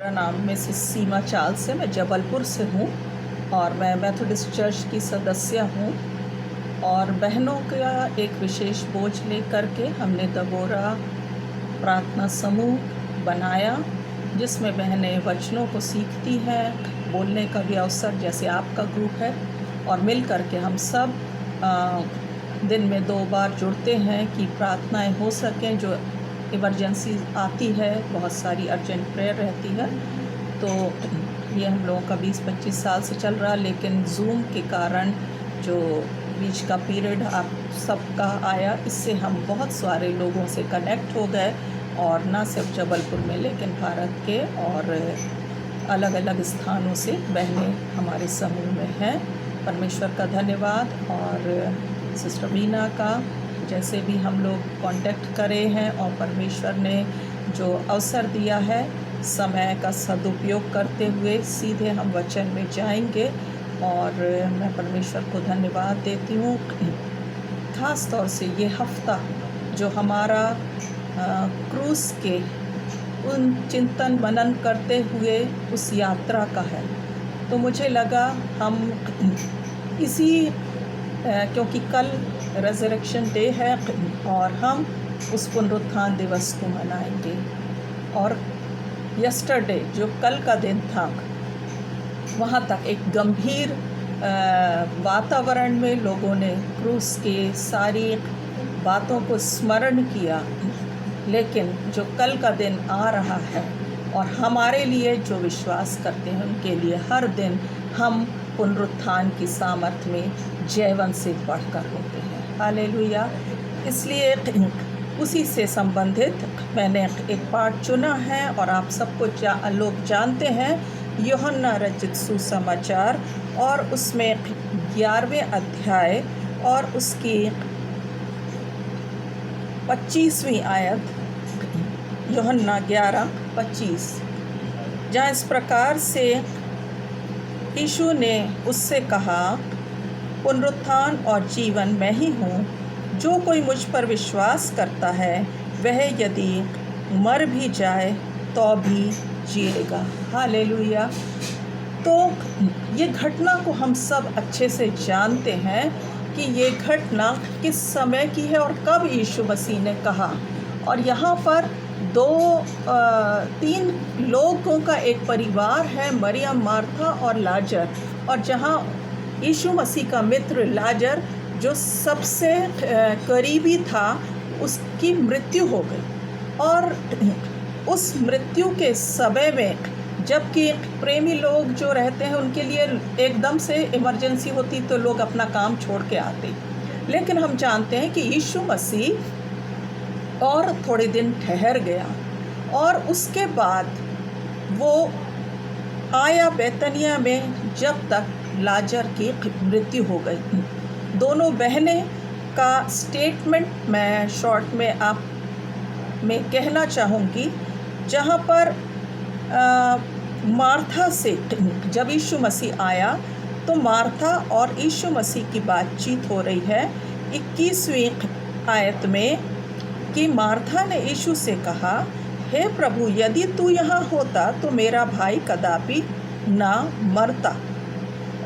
मेरा नाम मिसेस सीमा चार्ल्स है। मैं जबलपुर से हूँ और मैं मेथोडिस्ट चर्च की सदस्य हूँ। और बहनों का एक विशेष बोझ लेकर के हमने दबोरा प्रार्थना समूह बनाया, जिसमें बहनें वचनों को सीखती हैं, बोलने का भी अवसर जैसे आपका ग्रुप है, और मिल कर के हम सब दिन में 2 बार जुड़ते हैं कि प्रार्थनाएं हो सकें। जो इमरजेंसी आती है, बहुत सारी अर्जेंट प्रेयर रहती है, तो ये हम लोगों का 20-25 साल से चल रहा, लेकिन जूम के कारण जो बीच का पीरियड आप सबका आया, इससे हम बहुत सारे लोगों से कनेक्ट हो गए, और ना सिर्फ जबलपुर में लेकिन भारत के और अलग अलग स्थानों से बहनें हमारे समूह में हैं। परमेश्वर का धन्यवाद। और सिस्टर बीना का जैसे भी हम लोग कांटेक्ट करे हैं, और परमेश्वर ने जो अवसर दिया है, समय का सदुपयोग करते हुए सीधे हम वचन में जाएंगे। और मैं परमेश्वर को धन्यवाद देती हूँ, ख़ास तौर से ये हफ्ता जो हमारा क्रूज़ के उन चिंतन मनन करते हुए उस यात्रा का है। तो मुझे लगा हम इसी क्योंकि कल रेज़रेक्शन डे है और हम उस पुनरुत्थान दिवस को मनाएंगे। और यस्टरडे जो कल का दिन था, वहाँ तक एक गंभीर वातावरण में लोगों ने क्रूस के सारी बातों को स्मरण किया, लेकिन जो कल का दिन आ रहा है और हमारे लिए जो विश्वास करते हैं उनके लिए हर दिन हम पुनरुत्थान की सामर्थ्य में जीवन से बढ़कर होते हैं। हालेलुया। इसलिए उसी से संबंधित मैंने एक पाठ चुना है, और आप सबको लोग जानते हैं यूहन्ना रचित सुसमाचार, और उसमें 11वें अध्याय और उसकी 25वीं आयत, यूहन्ना 11:25, जहाँ इस प्रकार से यीशु ने उससे कहा, पुनरुत्थान और जीवन मैं ही हूँ, जो कोई मुझ पर विश्वास करता है वह यदि मर भी जाए तो भी जिएगा। हालेलुया। तो ये घटना को हम सब अच्छे से जानते हैं कि ये घटना किस समय की है और कब यीशु मसीह ने कहा। और यहाँ पर 3 लोगों का एक परिवार है, मरियम, मार्था और लाजर। और जहाँ यीशु मसीह का मित्र लाजर जो सबसे करीबी था, उसकी मृत्यु हो गई। और उस मृत्यु के समय में, जबकि प्रेमी लोग जो रहते हैं उनके लिए एकदम से इमरजेंसी होती तो लोग अपना काम छोड़ के आते, लेकिन हम जानते हैं कि यीशु मसीह और थोड़े दिन ठहर गया, और उसके बाद वो आया बैतनिया में, जब तक लाजर की मृत्यु हो गई। दोनों बहनें का स्टेटमेंट मैं शॉर्ट में आप मैं कहना चाहूँगी, जहाँ पर मार्था से जब यीशु मसीह आया तो मार्था और यीशु मसीह की बातचीत हो रही है 21वीं आयत में, कि मार्था ने यीशु से कहा, हे प्रभु, यदि तू यहाँ होता तो मेरा भाई कदापि ना मरता।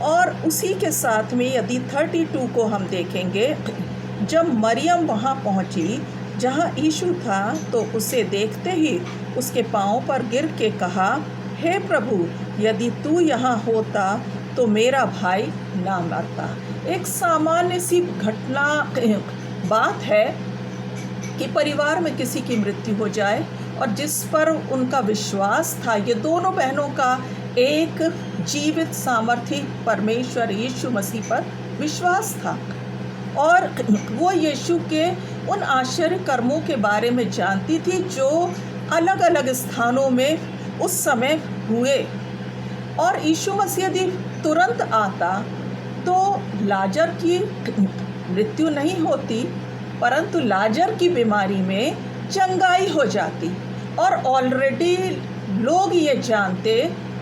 और उसी के साथ में यदि 32 को हम देखेंगे, जब मरियम वहाँ पहुँची जहाँ यीशु था, तो उसे देखते ही उसके पाँव पर गिर के कहा, हे प्रभु, यदि तू यहाँ होता तो मेरा भाई ना मरता। एक सामान्य सी घटना बात है कि परिवार में किसी की मृत्यु हो जाए, और जिस पर उनका विश्वास था, ये दोनों बहनों का एक जीवित सामर्थी परमेश्वर यीशु मसीह पर विश्वास था, और वो यीशु के उन आश्चर्य कर्मों के बारे में जानती थी जो अलग अलग स्थानों में उस समय हुए। और यीशु मसीह यदि तुरंत आता तो लाजर की मृत्यु नहीं होती, परंतु लाजर की बीमारी में चंगाई हो जाती। और ऑलरेडी लोग ये जानते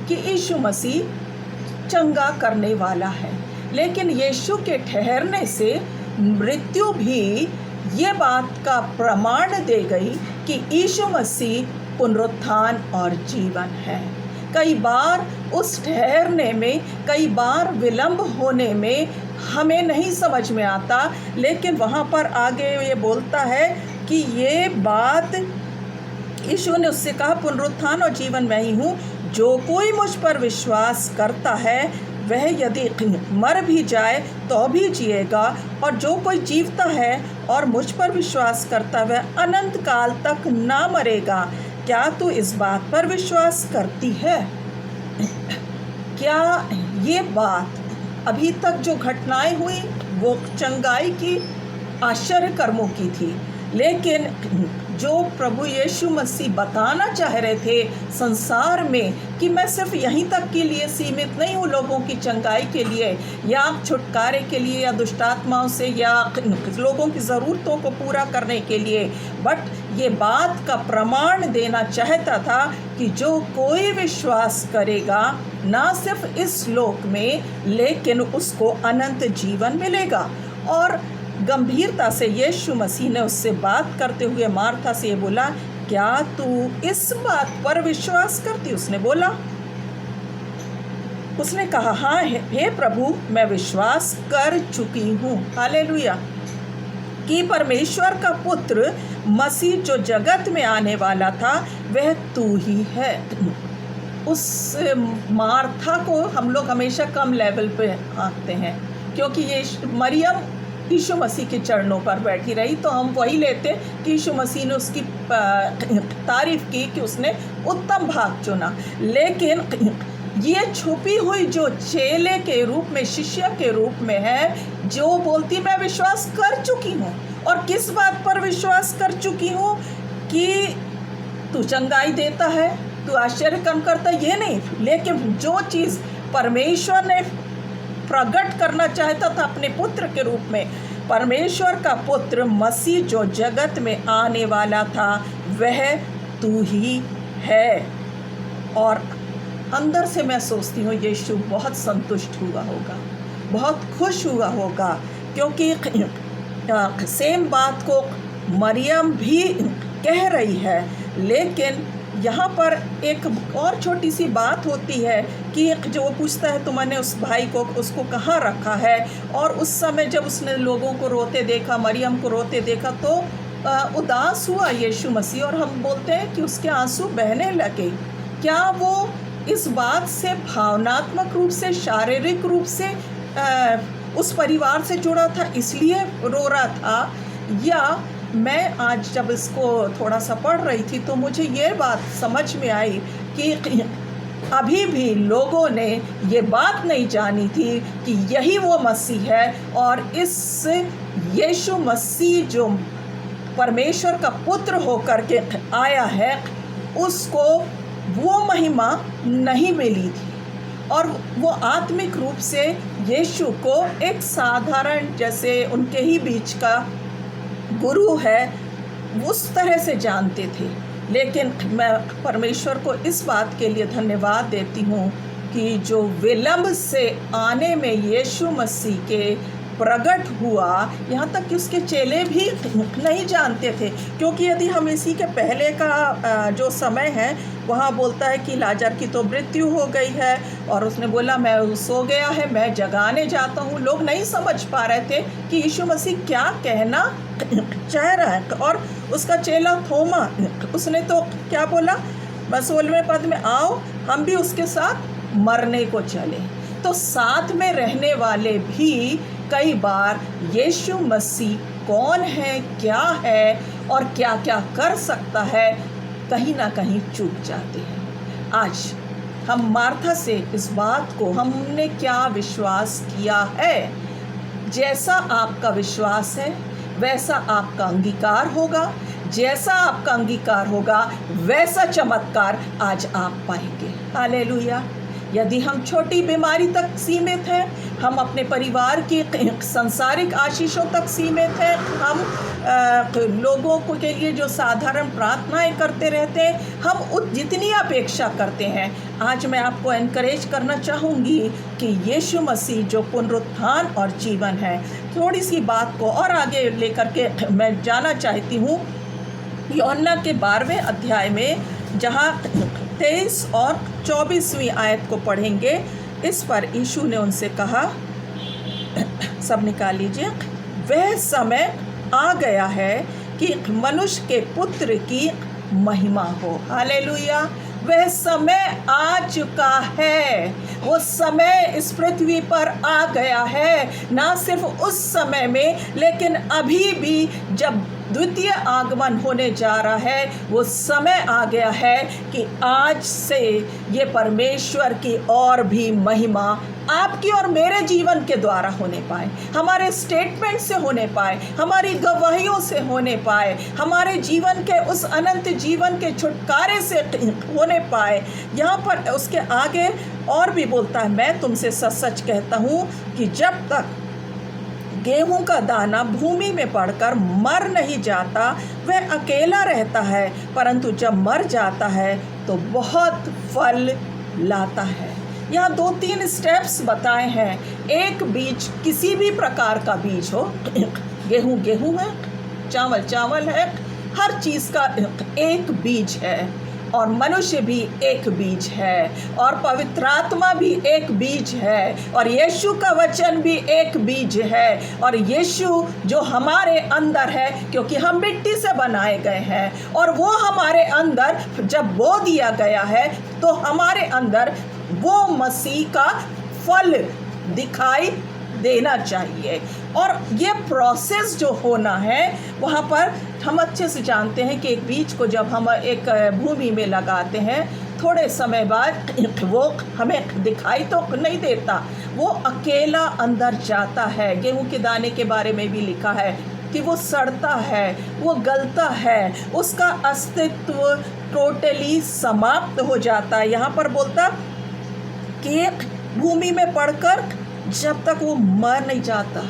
कि यीशु मसीह चंगा करने वाला है, लेकिन यीशु के ठहरने से मृत्यु भी ये बात का प्रमाण दे गई कि यीशु मसीह पुनरुत्थान और जीवन है। कई बार उस ठहरने में, कई बार विलंब होने में हमें नहीं समझ में आता, लेकिन वहाँ पर आगे ये बोलता है कि ये बात यीशु ने उससे कहा, पुनरुत्थान और जीवन मैं ही हूँ, जो कोई मुझ पर विश्वास करता है वह यदि मर भी जाए तो भी जिएगा, और जो कोई जीवता है और मुझ पर विश्वास करता है वह अनंत काल तक ना मरेगा। क्या तू इस बात पर विश्वास करती है? क्या ये बात अभी तक जो घटनाएं हुई वो चंगाई की, आश्चर्य कर्मों की थी, लेकिन जो प्रभु यीशु मसीह बताना चाह रहे थे संसार में कि मैं सिर्फ यहीं तक के लिए सीमित नहीं हूँ, लोगों की चंगाई के लिए या छुटकारे के लिए या दुष्टात्माओं से या लोगों की ज़रूरतों को पूरा करने के लिए, बट ये बात का प्रमाण देना चाहता था कि जो कोई विश्वास करेगा ना सिर्फ इस लोक में लेकिन उसको अनंत जीवन मिलेगा। और गंभीरता से यीशु मसीह ने उससे बात करते हुए मार्था से ये बोला, क्या तू इस बात पर विश्वास करती? उसने बोला, उसने कहा, हाँ हे प्रभु, मैं विश्वास कर चुकी हूँ, हालेलुया, कि परमेश्वर का पुत्र मसीह जो जगत में आने वाला था वह तू ही है। उस मार्था को हम लोग हमेशा कम लेवल पे आंकते हैं, क्योंकि ये मरियम यीशु मसीह के चरणों पर बैठी रही, तो हम वही लेते कि यीशु मसीह ने उसकी तारीफ़ की कि उसने उत्तम भाग चुना। लेकिन ये छुपी हुई जो चेले के रूप में, शिष्य के रूप में है, जो बोलती मैं विश्वास कर चुकी हूँ, और किस बात पर विश्वास कर चुकी हूँ? कि तू चंगाई देता है, तू आश्चर्य कर्म करता है, ये नहीं, लेकिन जो चीज़ परमेश्वर ने प्रकट करना चाहता था अपने पुत्र के रूप में, परमेश्वर का पुत्र मसीह जो जगत में आने वाला था वह तू ही है। और अंदर से मैं सोचती हूँ यीशु बहुत संतुष्ट हुआ होगा, बहुत खुश हुआ होगा, क्योंकि सेम बात को मरियम भी कह रही है। लेकिन यहाँ पर एक और छोटी सी बात होती है कि जो वो पूछता है तुमने उस भाई को, उसको कहाँ रखा है, और उस समय जब उसने लोगों को रोते देखा, मरियम को रोते देखा, तो उदास हुआ यीशु मसीह, और हम बोलते हैं कि उसके आंसू बहने लगे। क्या वो इस बात से भावनात्मक रूप से, शारीरिक रूप से उस परिवार से जुड़ा था इसलिए रो रहा था, या मैं आज जब इसको थोड़ा सा पढ़ रही थी तो मुझे ये बात समझ में आई कि अभी भी लोगों ने ये बात नहीं जानी थी कि यही वो मसीह है, और इस यीशु मसीह जो परमेश्वर का पुत्र होकर के आया है उसको वो महिमा नहीं मिली थी, और वो आत्मिक रूप से यीशु को एक साधारण, जैसे उनके ही बीच का गुरु है, उस तरह से जानते थे। लेकिन मैं परमेश्वर को इस बात के लिए धन्यवाद देती हूँ कि जो विलंब से आने में यीशु मसीह के प्रकट हुआ, यहाँ तक कि उसके चेले भी नहीं जानते थे, क्योंकि यदि हम इसी के पहले का जो समय है वहाँ बोलता है कि लाजर की तो मृत्यु हो गई है, और उसने बोला मैं सो गया है, मैं जगाने जाता हूँ। लोग नहीं समझ पा रहे थे कि यीशु मसीह क्या कहना चाह रहा है। और उसका चेला थोमा, उसने तो क्या बोला, 16वें पद में, आओ हम भी उसके साथ मरने को चले। तो साथ में रहने वाले भी कई बार यीशु मसीह कौन है, क्या है और क्या क्या कर सकता है, कहीं ना कहीं चूक जाते हैं। आज हम मार्था से इस बात को, हमने क्या विश्वास किया है, जैसा आपका विश्वास है वैसा आपका अंगीकार होगा, जैसा आपका अंगीकार होगा वैसा चमत्कार आज आप पाएंगे। हालेलुया। यदि हम छोटी बीमारी तक सीमित हैं, हम अपने परिवार की सांसारिक आशीषों तक सीमित हैं, हम लोगों को के लिए जो साधारण प्रार्थनाएं करते रहते हैं, हम जितनी अपेक्षा करते हैं, आज मैं आपको एनकरेज करना चाहूँगी कि यीशु मसीह जो पुनरुत्थान और जीवन है। थोड़ी सी बात को और आगे लेकर के मैं जाना चाहती हूँ। यूहन्ना के 12वें अध्याय में जहाँ 23 और 24वीं आयत को पढ़ेंगे। इस पर यीशु ने उनसे कहा, सब निकाल लीजिए, वह समय आ गया है कि मनुष्य के पुत्र की महिमा हो। हालेलुया। वह समय आ चुका है, वो समय इस पृथ्वी पर आ गया है। ना सिर्फ उस समय में, लेकिन अभी भी जब द्वितीय आगमन होने जा रहा है, वो समय आ गया है कि आज से ये परमेश्वर की और भी महिमा आपकी और मेरे जीवन के द्वारा होने पाए, हमारे स्टेटमेंट से होने पाए, हमारी गवाहियों से होने पाए, हमारे जीवन के उस अनंत जीवन के छुटकारे से होने पाए। यहाँ पर उसके आगे और भी बोलता है, मैं तुमसे सच सच कहता हूँ कि जब तक गेहूं का दाना भूमि में पड़कर मर नहीं जाता, वह अकेला रहता है, परंतु जब मर जाता है तो बहुत फल लाता है। यहाँ 2-3 स्टेप्स बताए हैं। एक बीज, किसी भी प्रकार का बीज हो, गेहूं गेहूं है, चावल चावल है, हर चीज़ का एक बीज है। और मनुष्य भी एक बीज है, और पवित्र आत्मा भी एक बीज है, और यीशु का वचन भी एक बीज है। और यीशु जो हमारे अंदर है, क्योंकि हम मिट्टी से बनाए गए हैं, और वो हमारे अंदर जब बो दिया गया है तो हमारे अंदर वो मसीह का फल दिखाई देना चाहिए। और ये प्रोसेस जो होना है, वहाँ पर हम अच्छे से जानते हैं कि एक बीज को जब हम एक भूमि में लगाते हैं, थोड़े समय बाद वो हमें दिखाई तो नहीं देता, वो अकेला अंदर जाता है। गेहूं के दाने के बारे में भी लिखा है कि वो सड़ता है, वो गलता है, उसका अस्तित्व टोटली समाप्त हो जाता है। यहाँ पर बोलता कि भूमि में पड़कर जब तक वो मर नहीं जाता।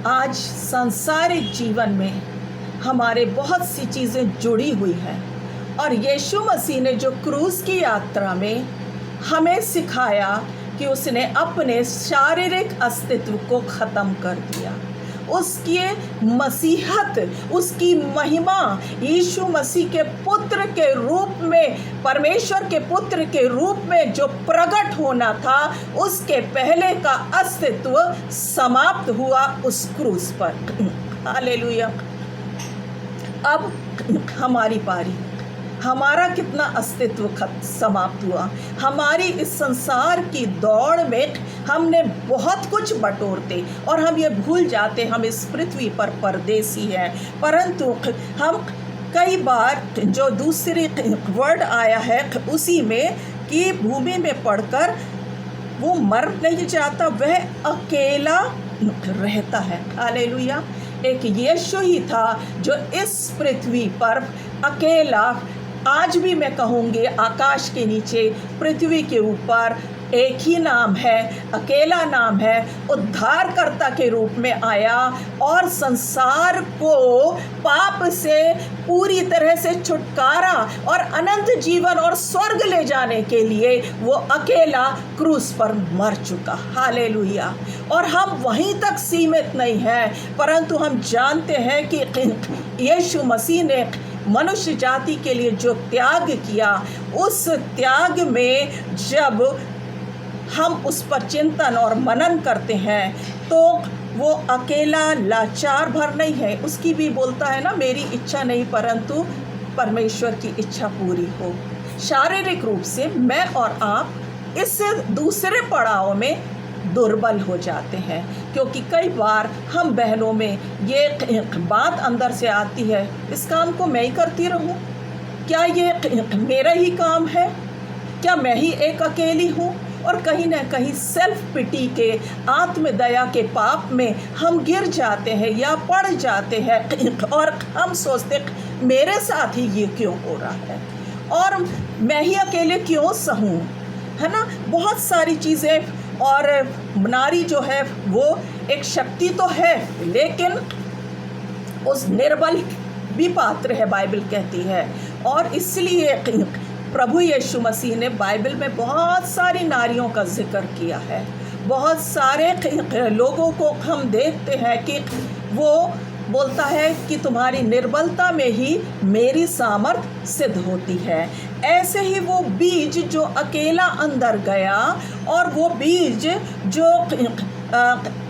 आज सांसारिक जीवन में हमारे बहुत सी चीज़ें जुड़ी हुई हैं, और यीशु मसीह ने जो क्रूस की यात्रा में हमें सिखाया कि उसने अपने शारीरिक अस्तित्व को ख़त्म कर दिया। उसकी मसीहत, उसकी महिमा, यीशु मसीह के पुत्र के रूप में, परमेश्वर के पुत्र के रूप में जो प्रकट होना था, उसके पहले का अस्तित्व समाप्त हुआ उस क्रूस पर। हालेलुया। अब हमारी पारी, हमारा कितना अस्तित्व समाप्त हुआ। हमारी इस संसार की दौड़ में हमने बहुत कुछ बटोरते, और हम ये भूल जाते हम इस पृथ्वी पर परदेसी हैं। परंतु हम कई बार, जो दूसरी वर्ड आया है उसी में, कि भूमि में पड़कर वो मर नहीं जाता, वह अकेला रहता है। हालेलुया। एक यीशु ही था जो इस पृथ्वी पर अकेला, आज भी मैं कहूँगी आकाश के नीचे, पृथ्वी के ऊपर एक ही नाम है, अकेला नाम है, उद्धारकर्ता के रूप में आया, और संसार को पाप से पूरी तरह से छुटकारा और अनंत जीवन और स्वर्ग ले जाने के लिए वो अकेला क्रूस पर मर चुका। हालेलुया। और हम वहीं तक सीमित नहीं हैं, परंतु हम जानते हैं कि यीशु मसीह ने मनुष्य जाति के लिए जो त्याग किया, उस त्याग में जब हम उस पर चिंतन और मनन करते हैं, तो वो अकेला लाचार भर नहीं है। उसकी भी बोलता है ना, मेरी इच्छा नहीं परंतु परमेश्वर की इच्छा पूरी हो। शारीरिक रूप से मैं और आप इस दूसरे पड़ाव में दुर्बल हो जाते हैं, क्योंकि कई बार हम बहनों में ये बात अंदर से आती है, इस काम को मैं ही करती रहूं, क्या ये मेरा ही काम है, क्या मैं ही एक अकेली हूँ। और कहीं ना कहीं सेल्फ पिटी के, आत्मदया के पाप में हम गिर जाते हैं या पड़ जाते हैं, और हम सोचते मेरे साथ ही ये क्यों हो रहा है, और मैं ही अकेले क्यों सहूँ, है ना। बहुत सारी चीज़ें, और नारी जो है वो एक शक्ति तो है, लेकिन उस निर्बल भी पात्र है, बाइबल कहती है। और इसलिए प्रभु यीशु मसीह ने बाइबल में बहुत सारी नारियों का जिक्र किया है। बहुत सारे लोगों को हम देखते हैं कि वो बोलता है कि तुम्हारी निर्बलता में ही मेरी सामर्थ सिद्ध होती है। ऐसे ही वो बीज जो अकेला अंदर गया और वो बीज जो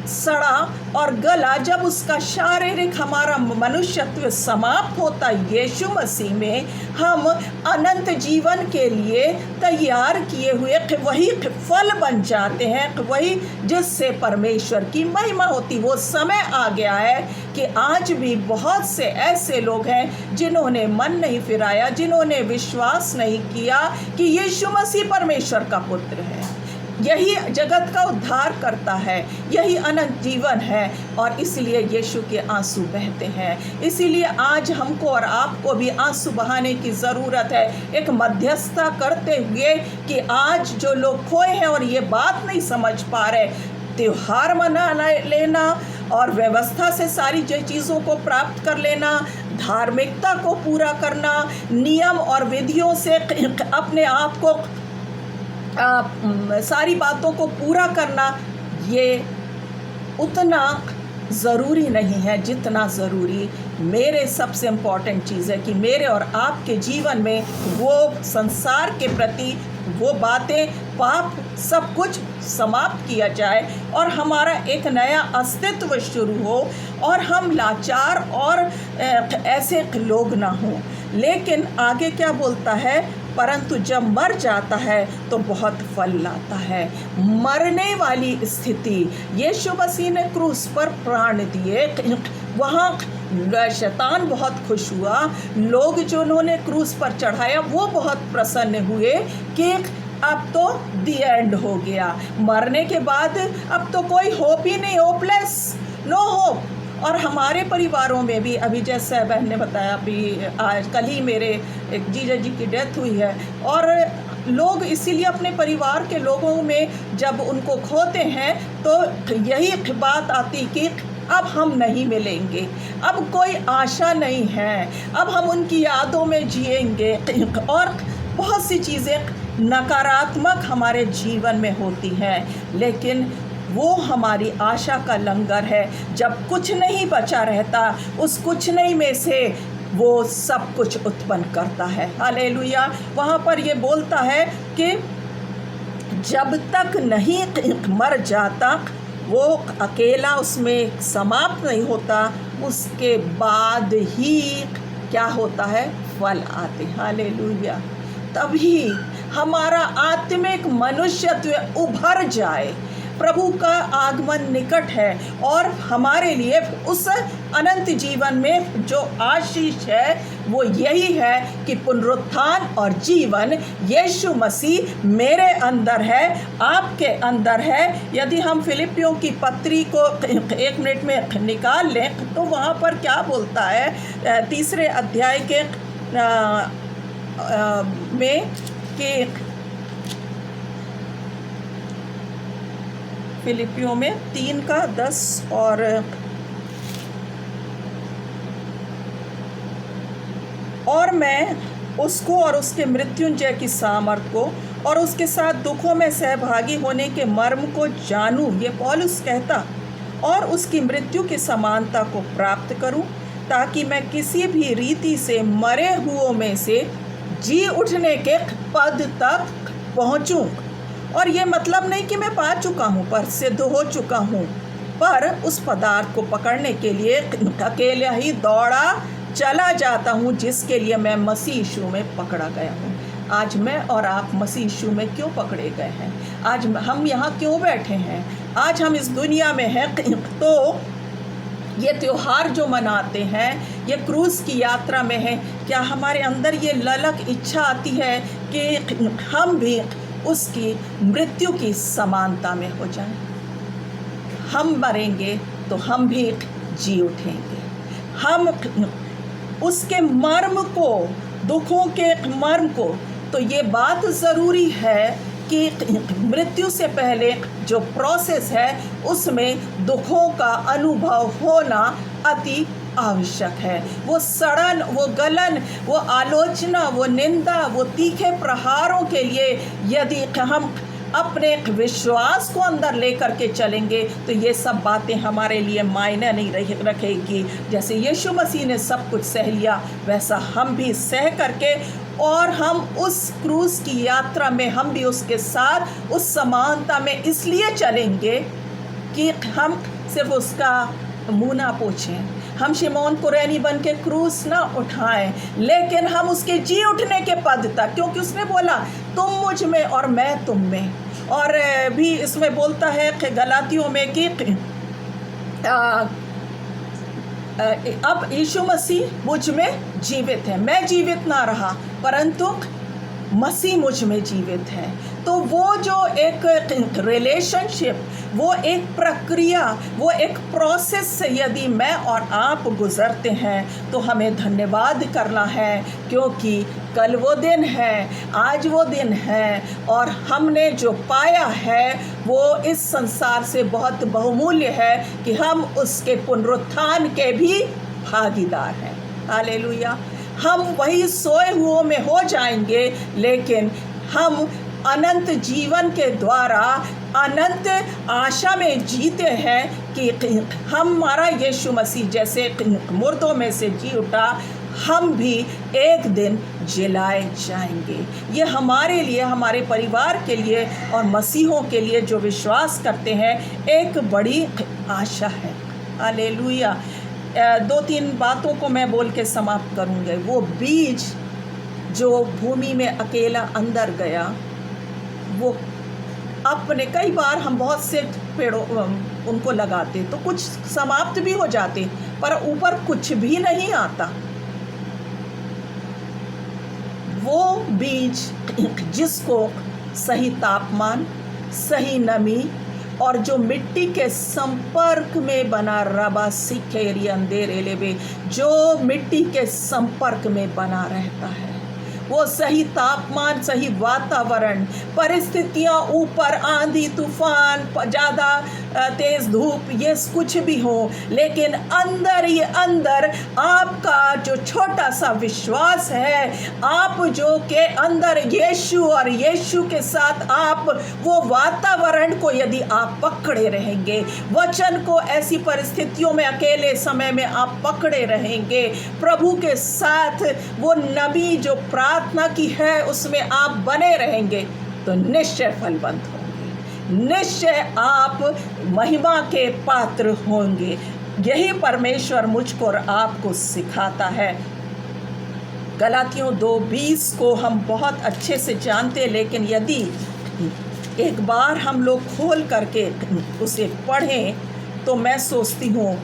सड़ा और गला, जब उसका शारीरिक हमारा मनुष्यत्व समाप्त होता यीशु मसीह में, हम अनंत जीवन के लिए तैयार किए हुए वही फल बन जाते हैं, वही जिससे परमेश्वर की महिमा होती। वो समय आ गया है कि आज भी बहुत से ऐसे लोग हैं जिन्होंने मन नहीं फिराया, जिन्होंने विश्वास नहीं किया कि यीशु मसीह परमेश्वर का पुत्र है, यही जगत का उद्धार करता है, यही अनंत जीवन है। और इसलिए यीशु के आंसू बहते हैं। इसीलिए आज हमको और आपको भी आंसू बहाने की ज़रूरत है, एक मध्यस्थता करते हुए कि आज जो लोग खोए हैं और ये बात नहीं समझ पा रहे, त्योहार मना लेना और व्यवस्था से सारी चीज़ों को प्राप्त कर लेना, धार्मिकता को पूरा करना, नियम और विधियों से अपने आप को सारी बातों को पूरा करना, ये उतना ज़रूरी नहीं है जितना ज़रूरी मेरे सबसे इम्पॉर्टेंट चीज़ है कि मेरे और आपके जीवन में वो संसार के प्रति वो बातें, पाप सब कुछ समाप्त किया जाए और हमारा एक नया अस्तित्व शुरू हो और हम लाचार और ऐसे लोग ना हों। लेकिन आगे क्या बोलता है, परंतु जब मर जाता है तो बहुत फल लाता है। मरने वाली स्थिति, यीशु मसीह ने क्रूस पर प्राण दिए, वहाँ शैतान बहुत खुश हुआ, लोग जो उन्होंने क्रूस पर चढ़ाया वो बहुत प्रसन्न हुए कि अब तो दी एंड हो गया, मरने के बाद अब तो कोई होप ही नहीं, होपलेस, नो होप। और हमारे परिवारों में भी अभी जैसे बहन ने बताया, अभी आज कल ही मेरे एक जीजा जी की डेथ हुई है और लोग इसीलिए अपने परिवार के लोगों में जब उनको खोते हैं तो यही बात आती कि अब हम नहीं मिलेंगे, अब कोई आशा नहीं है, अब हम उनकी यादों में जिएंगे और बहुत सी चीज़ें नकारात्मक हमारे जीवन में होती हैं। लेकिन वो हमारी आशा का लंगर है, जब कुछ नहीं बचा रहता उस कुछ नहीं में से वो सब कुछ उत्पन्न करता है। हालेलुया। वहाँ पर ये बोलता है कि जब तक नहीं मर जाता, वो अकेला उसमें समाप्त नहीं होता, उसके बाद ही क्या होता है, फल आते। हालेलुया। तभी हमारा आत्मिक मनुष्यत्व उभर जाए। प्रभु का आगमन निकट है और हमारे लिए उस अनंत जीवन में जो आशीष है वो यही है कि पुनरुत्थान और जीवन यीशु मसीह मेरे अंदर है, आपके अंदर है। यदि हम फिलिपियों की पत्री को 1 मिनट में निकाल लें तो वहाँ पर क्या बोलता है, 3 अध्याय के में कि फिलिपियों में 3:10 और मैं उसको और उसके मृत्युंजय की सामर्थ को और उसके साथ दुखों में सहभागी होने के मर्म को जानूं, ये पौलुस कहता, और उसकी मृत्यु की समानता को प्राप्त करूं, ताकि मैं किसी भी रीति से मरे हुओं में से जी उठने के पद तक पहुंचूं। और ये मतलब नहीं कि मैं पा चुका हूँ, पर सिद्ध हो चुका हूँ, पर उस पदार्थ को पकड़ने के लिए अकेले ही दौड़ा चला जाता हूँ जिसके लिए मैं मसीह यीशु में पकड़ा गया हूँ। आज मैं और आप मसीह यीशु में क्यों पकड़े गए हैं? आज हम यहाँ क्यों बैठे हैं? आज हम इस दुनिया में हैं तो ये त्योहार जो मनाते हैं, ये क्रूस की यात्रा में है, क्या हमारे अंदर ये ललक इच्छा आती है कि हम भी उसकी मृत्यु की समानता में हो जाएं? हम मरेंगे तो हम भी जी उठेंगे। हम उसके मर्म को, दुखों के मर्म को, तो ये बात ज़रूरी है कि मृत्यु से पहले जो प्रोसेस है उसमें दुखों का अनुभव होना अति आवश्यक है। वो सड़न, वो गलन, वो आलोचना, वो निंदा, वो तीखे प्रहारों के लिए यदि हम अपने विश्वास को अंदर लेकर के चलेंगे तो ये सब बातें हमारे लिए मायने नहीं रखेगी। जैसे यीशु मसीह ने सब कुछ सह लिया वैसा हम भी सह करके और हम उस क्रूस की यात्रा में हम भी उसके साथ उस समानता में इसलिए चलेंगे कि हम सिर्फ उसका मुँह ना पोछें, हम शिमोन कुरैनी बन के क्रूस ना उठाएं, लेकिन हम उसके जी उठने के पद तक, क्योंकि उसने बोला तुम मुझ में और मैं तुम में। और भी इसमें बोलता है कि गलातियों में कि अब यीशु मसीह मुझ में जीवित है, मैं जीवित ना रहा परंतु मसीह मुझ में जीवित है। तो वो जो एक रिलेशनशिप, वो एक प्रक्रिया, वो एक प्रोसेस से यदि मैं और आप गुज़रते हैं तो हमें धन्यवाद करना है, क्योंकि कल वो दिन है, आज वो दिन है और हमने जो पाया है वो इस संसार से बहुत बहुमूल्य है कि हम उसके पुनरुत्थान के भी भागीदार हैं। हालेलुया। हम वही सोए हुओं में हो जाएंगे, लेकिन हम अनंत जीवन के द्वारा अनंत आशा में जीते हैं कि हमारा यीशु मसीह जैसे मुर्दों में से जी उठा, हम भी एक दिन जिलाए जाएंगे। ये हमारे लिए, हमारे परिवार के लिए और मसीहों के लिए जो विश्वास करते हैं एक बड़ी आशा है। हालेलुया। 2-3 बातों को मैं बोल के समाप्त करूँगी। वो बीज जो भूमि में अकेला अंदर गया, वो अपने, कई बार हम बहुत से पेड़ों उनको लगाते तो कुछ समाप्त भी हो जाते पर ऊपर कुछ भी नहीं आता। वो बीज जिसको सही तापमान, सही नमी और जो मिट्टी के संपर्क में बना, रबा सिखेरी अंधेरे लेबे, जो मिट्टी के संपर्क में बना रहता है, वो सही तापमान, सही वातावरण, परिस्थितियाँ ऊपर आंधी तूफान, ज़्यादा तेज़ धूप, ये कुछ भी हो, लेकिन अंदर ही अंदर आपका जो छोटा सा विश्वास है, आप जो के अंदर यीशु और यीशु के साथ आप वो वातावरण को यदि आप पकड़े रहेंगे, वचन को ऐसी परिस्थितियों में अकेले समय में आप पकड़े रहेंगे, प्रभु के साथ वो नबी जो प्रार्थना की है उसमें आप बने रहेंगे तो निश्चय फलवंत होंगे, निश्चय आप महिमा के पात्र होंगे। यही परमेश्वर मुझको और आपको सिखाता है। गलातियों 2:20 को हम बहुत अच्छे से जानते, लेकिन यदि एक बार हम लोग खोल करके उसे पढ़ें तो मैं सोचती हूँ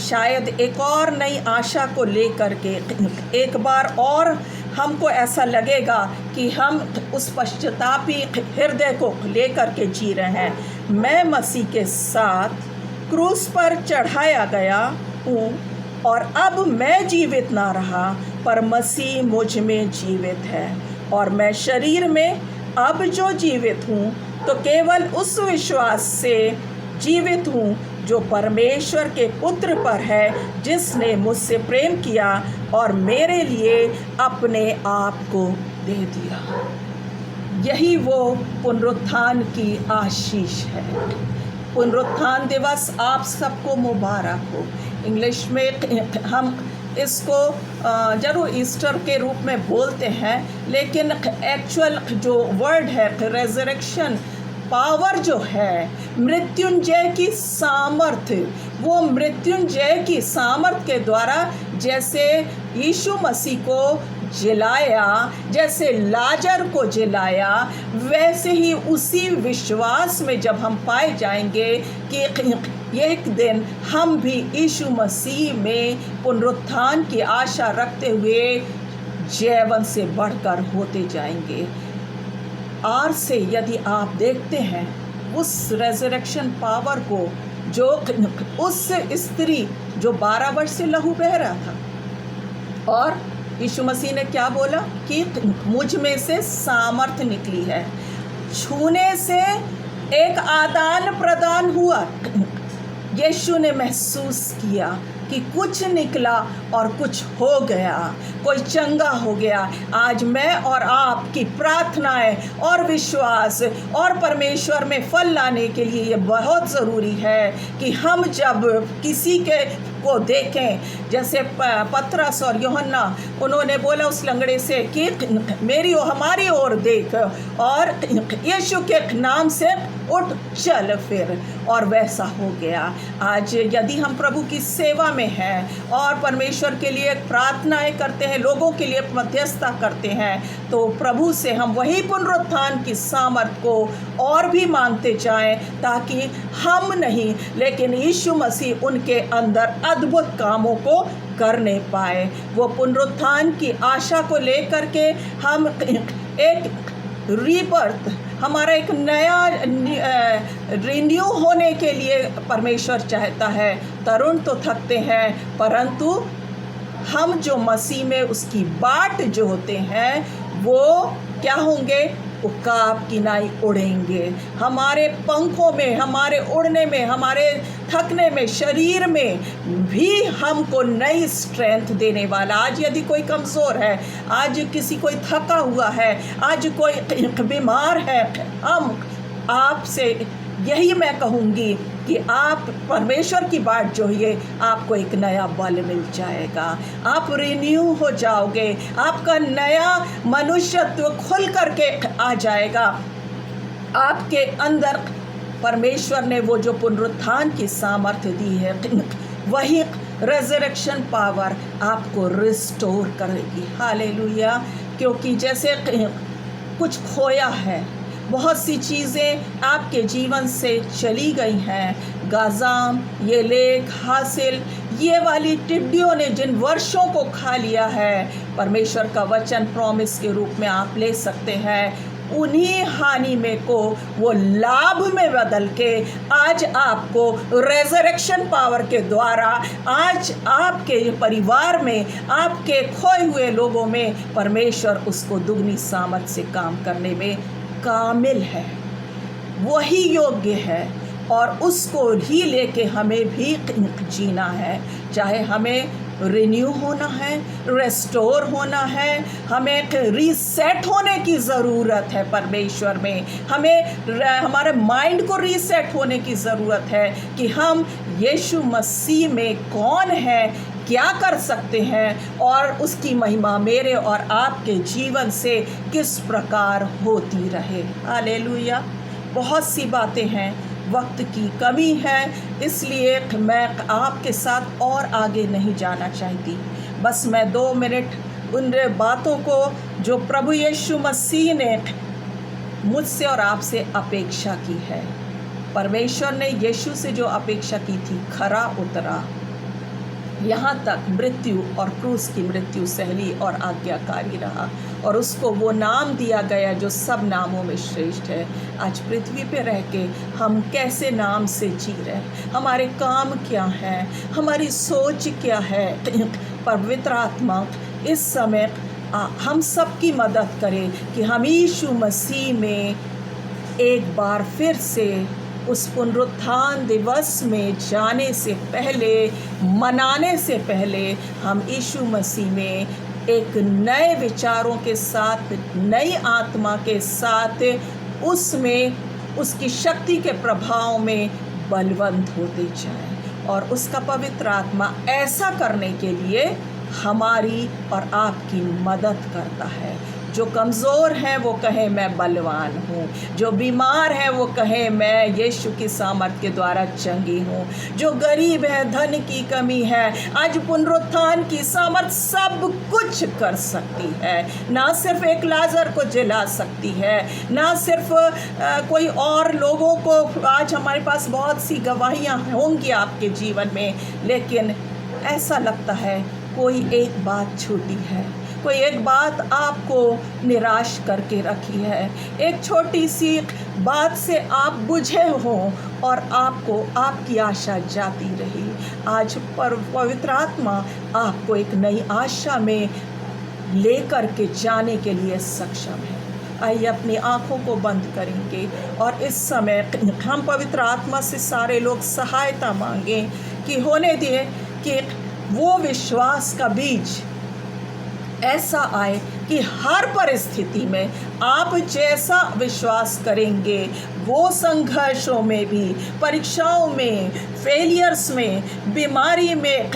शायद एक और नई आशा को लेकर के एक बार और हमको ऐसा लगेगा कि हम उस पश्चातापी हृदय को लेकर के जी रहे हैं। मैं मसीह के साथ क्रूस पर चढ़ाया गया हूँ और अब मैं जीवित ना रहा पर मसीह मुझ में जीवित है, और मैं शरीर में अब जो जीवित हूँ तो केवल उस विश्वास से जीवित हूँ जो परमेश्वर के पुत्र पर है, जिसने मुझसे प्रेम किया और मेरे लिए अपने आप को दे दिया। यही वो पुनरुत्थान की आशीष है। पुनरुत्थान दिवस आप सबको मुबारक हो। इंग्लिश में हम इसको जरूर ईस्टर के रूप में बोलते हैं, लेकिन एक्चुअल जो वर्ड है रेजरेक्शन पावर जो है, मृत्युंजय की सामर्थ्य, वो मृत्युंजय की सामर्थ्य के द्वारा जैसे यीशु मसीह को जिलाया, जैसे लाजर को जिलाया, वैसे ही उसी विश्वास में जब हम पाए जाएंगे कि एक दिन हम भी यीशु मसीह में पुनरुत्थान की आशा रखते हुए जीवन से बढ़कर होते जाएंगे। आज से यदि आप देखते हैं उस रेजरेक्शन पावर को, जो उस स्त्री जो 12 वर्ष से लहू बह रहा था, और यीशु मसीह ने क्या बोला कि मुझ में से सामर्थ्य निकली है, छूने से एक आदान प्रदान हुआ। यीशु ने महसूस किया कि कुछ निकला और कुछ हो गया, कोई चंगा हो गया। आज मैं और आपकी प्रार्थनाएं और विश्वास और परमेश्वर में फल लाने के लिए ये बहुत ज़रूरी है कि हम जब किसी के को देखें, जैसे पतरस और यूहन्ना, उन्होंने बोला उस लंगड़े से कि मेरी हमारी ओर देख और यीशु के नाम से उठ चल फिर, और वैसा हो गया। आज यदि हम प्रभु की सेवा में हैं और परमेश्वर के लिए प्रार्थनाएं करते हैं, लोगों के लिए मध्यस्थता करते हैं, तो प्रभु से हम वही पुनरुत्थान की सामर्थ को और भी मांगते जाएं, ताकि हम नहीं लेकिन यीशु मसीह उनके अंदर अद्भुत कामों को करने पाए। वो पुनरुत्थान की आशा को लेकर के हम एक रीबर्थ, हमारा एक नया रिन्यू होने के लिए परमेश्वर चाहता है। तरुण तो थकते हैं, परंतु हम जो मसीह में उसकी बाट जो होते हैं वो क्या होंगे? उकाब की नाई उड़ेंगे। हमारे पंखों में, हमारे उड़ने में, हमारे थकने में, शरीर में भी हमको नई स्ट्रेंथ देने वाला। आज यदि कोई कमज़ोर है, आज किसी कोई थका हुआ है, आज कोई बीमार है, हम आपसे यही मैं कहूँगी कि आप परमेश्वर की बाट जोइए, आपको एक नया बल मिल जाएगा, आप रिन्यू हो जाओगे, आपका नया मनुष्यत्व खुल करके आ जाएगा। आपके अंदर परमेश्वर ने वो जो पुनरुत्थान की सामर्थ्य दी है, वही रेजरेक्शन पावर आपको रिस्टोर करेगी। हालेलुया। क्योंकि जैसे कुछ खोया है, बहुत सी चीज़ें आपके जीवन से चली गई हैं, गाज़ाम, ये लेख हासिल, ये वाली टिड्डियों ने जिन वर्षों को खा लिया है, परमेश्वर का वचन प्रॉमिस के रूप में आप ले सकते हैं। उन्हीं हानि में को वो लाभ में बदल के आज आपको रेजरेक्शन पावर के द्वारा, आज आपके परिवार में, आपके खोए हुए लोगों में परमेश्वर उसको दुगनी सामर्थ से काम करने में कामिल है, वही योग्य है, और उसको ही लेके हमें भी जीना है। चाहे हमें रिन्यू होना है, रेस्टोर होना है, हमें रीसेट होने की ज़रूरत है परमेश्वर में, हमें हमारे माइंड को रीसेट होने की ज़रूरत है कि हम यीशु मसीह में कौन है, क्या कर सकते हैं, और उसकी महिमा मेरे और आपके जीवन से किस प्रकार होती रहे। हालेलुया। बहुत सी बातें हैं, वक्त की कमी है, इसलिए मैं आपके साथ और आगे नहीं जाना चाहती। बस मैं 2 मिनट उन बातों को जो प्रभु यीशु मसीह ने मुझसे और आपसे अपेक्षा की है, परमेश्वर ने यीशु से जो अपेक्षा की थी, खरा उतरा, यहाँ तक मृत्यु और क्रूस की मृत्यु सहली और आज्ञाकारी रहा, और उसको वो नाम दिया गया जो सब नामों में श्रेष्ठ है। आज पृथ्वी पे रह के हम कैसे नाम से जी रहे हैं, हमारे काम क्या हैं, हमारी सोच क्या है। पवित्र आत्मा इस समय हम सब की मदद करे कि हम यीशु मसीह में एक बार फिर से उस पुनरुत्थान दिवस में जाने से पहले, मनाने से पहले, हम यीशु मसीह में एक नए विचारों के साथ, नई आत्मा के साथ, उसमें उसकी शक्ति के प्रभाव में बलवंत होते जाएं, और उसका पवित्र आत्मा ऐसा करने के लिए हमारी और आपकी मदद करता है। जो कमज़ोर हैं वो कहे मैं बलवान हूँ, जो बीमार है वो कहे मैं यीशु की सामर्थ के द्वारा चंगी हूँ, जो गरीब है, धन की कमी है, आज पुनरुत्थान की सामर्थ सब कुछ कर सकती है। ना सिर्फ एक लाजर को जिला सकती है, ना सिर्फ कोई और लोगों को, आज हमारे पास बहुत सी गवाहियाँ होंगी आपके जीवन में, लेकिन ऐसा लगता है कोई एक बात छूटी है, कोई एक बात आपको निराश करके रखी है, एक छोटी सी बात से आप बुझे हो और आपको आपकी आशा जाती रही। आज पवित्र आत्मा आपको एक नई आशा में लेकर के जाने के लिए सक्षम है। आइए अपनी आँखों को बंद करेंगे और इस समय हम पवित्र आत्मा से सारे लोग सहायता मांगें कि होने दिए कि वो विश्वास का बीज ऐसा आए कि हर परिस्थिति में आप जैसा विश्वास करेंगे, वो संघर्षों में भी, परीक्षाओं में, फेलियर्स में, बीमारी में,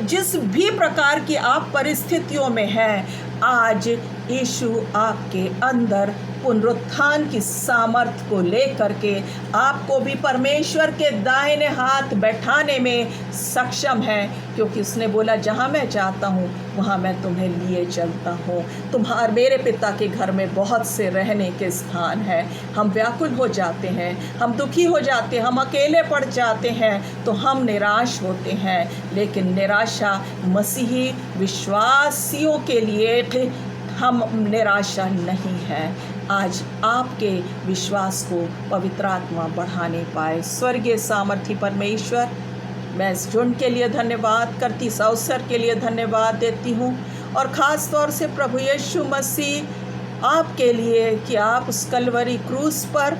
जिस भी प्रकार की आप परिस्थितियों में हैं, आज यीशु आपके अंदर पुनरुत्थान की सामर्थ को लेकर के आपको भी परमेश्वर के दाहिने हाथ बैठाने में सक्षम है, क्योंकि उसने बोला जहाँ मैं जाता हूँ वहाँ मैं तुम्हें लिए चलता हूँ। तुम्हारे मेरे पिता के घर में बहुत से रहने के स्थान हैं। हम व्याकुल हो जाते हैं, हम दुखी हो जाते हैं, हम अकेले पड़ जाते हैं, तो हम निराश होते हैं, लेकिन निराशा मसीही विश्वासियों के लिए हम निराशा नहीं है। आज आपके विश्वास को पवित्र आत्मा बढ़ाने पाए। स्वर्गीय सामर्थी परमेश्वर, मैं इस झुंड के लिए धन्यवाद करती, इस अवसर के लिए धन्यवाद देती हूँ, और ख़ास तौर से प्रभु यीशु मसीह आपके लिए कि आप उस कलवरी क्रूस पर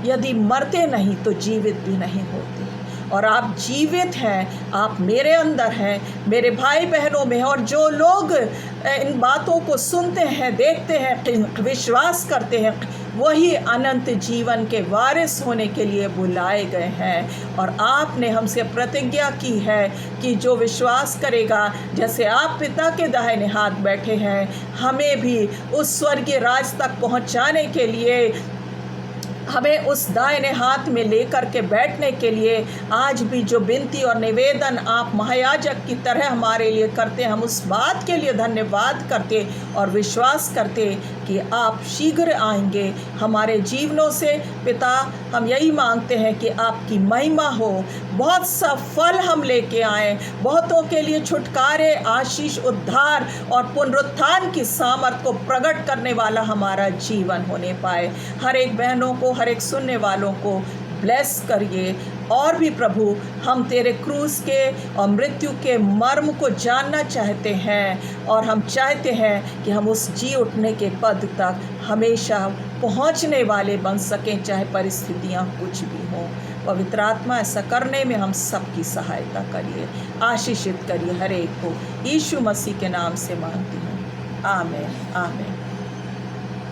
यदि मरते नहीं तो जीवित भी नहीं होते, और आप जीवित हैं, आप मेरे अंदर हैं, मेरे भाई बहनों में, और जो लोग इन बातों को सुनते हैं, देखते हैं, विश्वास करते हैं, वही अनंत जीवन के वारिस होने के लिए बुलाए गए हैं। और आपने हमसे प्रतिज्ञा की है कि जो विश्वास करेगा, जैसे आप पिता के दाहिने हाथ बैठे हैं, हमें भी उस स्वर्गीय राज तक पहुंचाने के लिए, हमें उस दाहिने हाथ में लेकर के बैठने के लिए आज भी जो विनती और निवेदन आप महायाजक की तरह हमारे लिए करते, हम उस बात के लिए धन्यवाद करते और विश्वास करते कि आप शीघ्र आएंगे हमारे जीवनों से। पिता, हम यही मांगते हैं कि आपकी महिमा हो, बहुत सा फल हम लेके आएँ, बहुतों के लिए छुटकारे, आशीष, उद्धार और पुनरुत्थान की सामर्थ को प्रकट करने वाला हमारा जीवन होने पाए। हर एक बहनों को, हर एक सुनने वालों को ब्लेस करिए। और भी प्रभु, हम तेरे क्रूस के और मृत्यु के मर्म को जानना चाहते हैं, और हम चाहते हैं कि हम उस जी उठने के पद तक हमेशा पहुंचने वाले बन सकें, चाहे परिस्थितियां कुछ भी हों। पवित्र आत्मा, ऐसा करने में हम सबकी सहायता करिए, आशीषित करिए हर एक को। यीशु मसीह के नाम से मांगती हूँ, आमीन, आमीन।